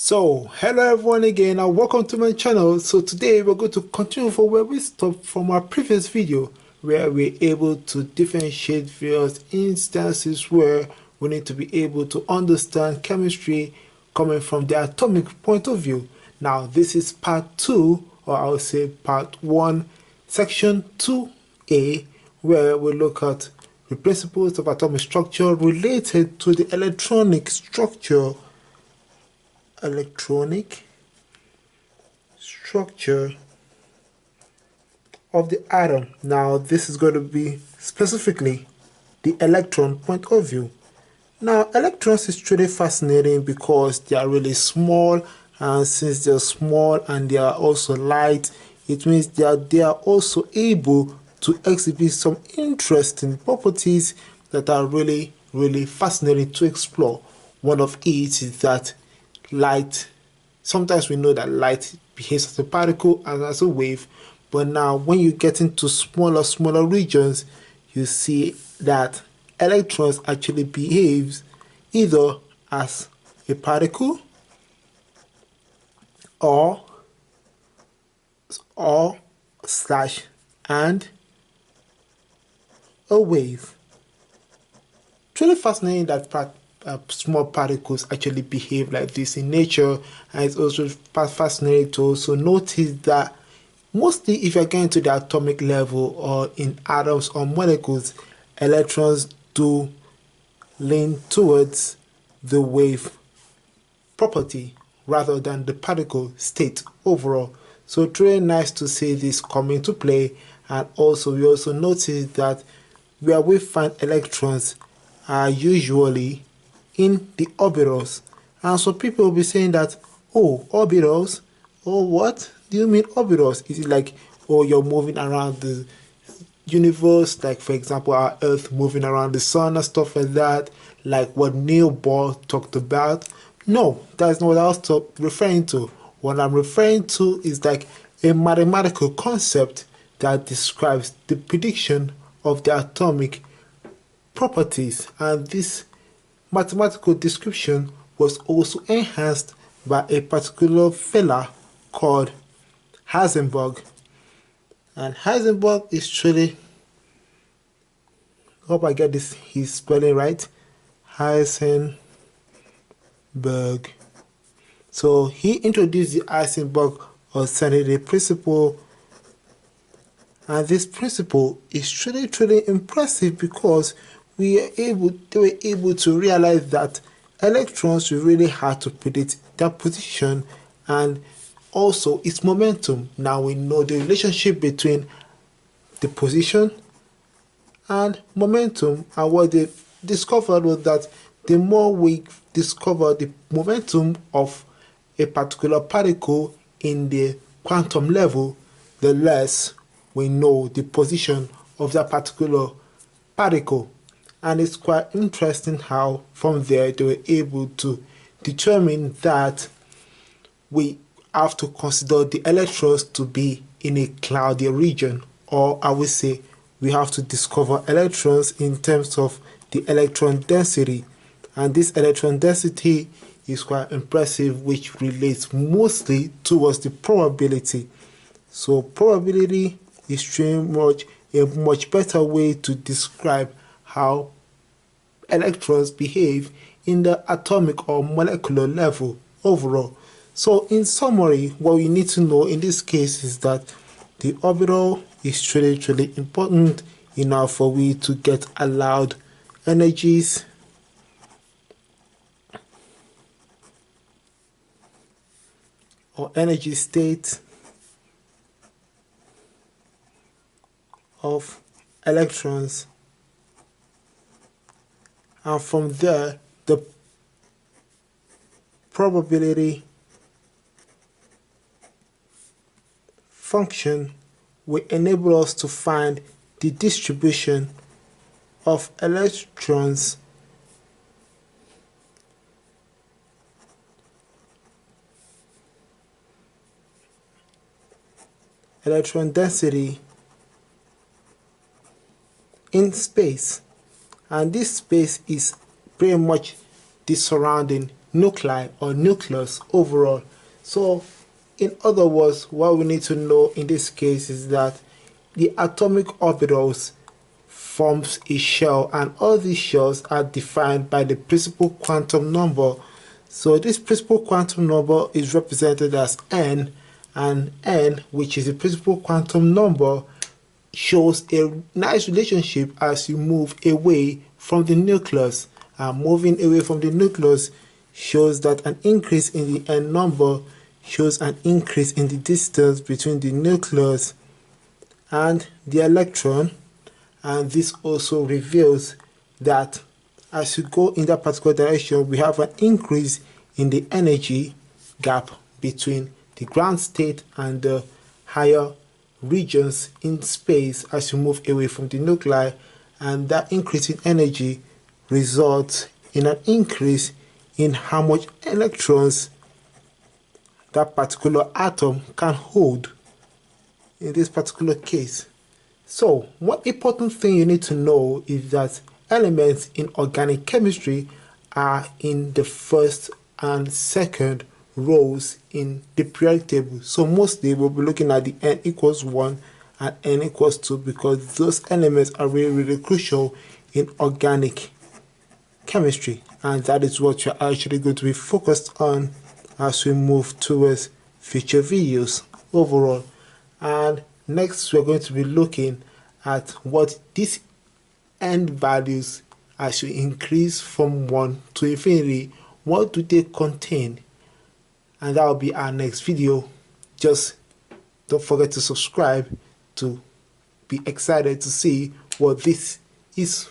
So, hello everyone again and welcome to my channel. So today we're going to continue from where we stopped from our previous video, where we're able to differentiate various instances where we need to be able to understand chemistry coming from the atomic point of view. Now this is part 2, or I would say part 1, section 2a, where we look at the principles of atomic structure related to the electronic structure of the atom. Now this is going to be specifically the electron point of view. Now electrons is truly fascinating because they are really small, and since they're small and they are also light, it means they are also able to exhibit some interesting properties that are really fascinating to explore. One of it is that light, sometimes we know that light behaves as a particle and as a wave, but now when you get into smaller regions, you see that electrons actually behaves either as a particle or slash and a wave. It's really fascinating that small particles actually behave like this in nature, and it's also fascinating to also notice that mostly if you're getting to the atomic level or in atoms or molecules, electrons do lean towards the wave property rather than the particle state overall. So it's really nice to see this come into play, and also we also notice that where we find electrons are usually in the orbitals. And so people will be saying that, oh, orbitals? Oh, what do you mean orbitals? Is it like, oh, you're moving around the universe, like for example our Earth moving around the sun and stuff like that, like what Neil Bohr talked about? No, that's not what I was referring to. What I'm referring to is like a mathematical concept that describes the prediction of the atomic properties, and this mathematical description was also enhanced by a particular fella called Heisenberg. And Heisenberg is truly, hope I get his spelling right, Heisenberg. So he introduced the Heisenberg alternative principle, and this principle is truly impressive because they were able to realize that electrons were really hard to predict their position and also its momentum. Now we know the relationship between the position and momentum, and what they discovered was that the more we discover the momentum of a particular particle in the quantum level, the less we know the position of that particular particle. And it's quite interesting how from there they were able to determine that we have to consider the electrons to be in a cloudy region, or I would say we have to discover electrons in terms of the electron density. And this electron density is quite impressive, which relates mostly towards the probability. So probability is a much better way to describe how electrons behave in the atomic or molecular level overall. So in summary, what we need to know in this case is that the orbital is truly important enough for we to get allowed energies or energy state of electrons, and from there the probability function will enable us to find the distribution of electrons electron density in space, and this space is pretty much the surrounding nuclei or nucleus overall. So in other words, what we need to know in this case is that the atomic orbitals forms a shell, and all these shells are defined by the principal quantum number. So this principal quantum number is represented as n, and n, which is the principal quantum number, shows a nice relationship as you move away from the nucleus. And moving away from the nucleus shows that an increase in the n number shows an increase in the distance between the nucleus and the electron. And this also reveals that as you go in that particular direction, we have an increase in the energy gap between the ground state and the higher regions in space as you move away from the nuclei, and that increase in energy results in an increase in how much electrons that particular atom can hold in this particular case. So one important thing you need to know is that elements in organic chemistry are in the first and second rows in the periodic table. So mostly we'll be looking at the n equals 1 and n equals 2 because those elements are really crucial in organic chemistry, and that is what you're actually going to be focused on as we move towards future videos overall. And next we're going to be looking at what these n values, as you increase from 1 to infinity, what do they contain, and that will be our next video. Just don't forget to subscribe to be excited to see what this is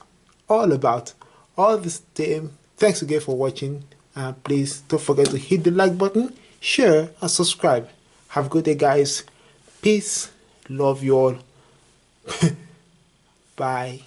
all about. All this time, thanks again for watching, and please don't forget to hit the like button, share and subscribe. Have a good day, guys. Peace. Love you all. Bye.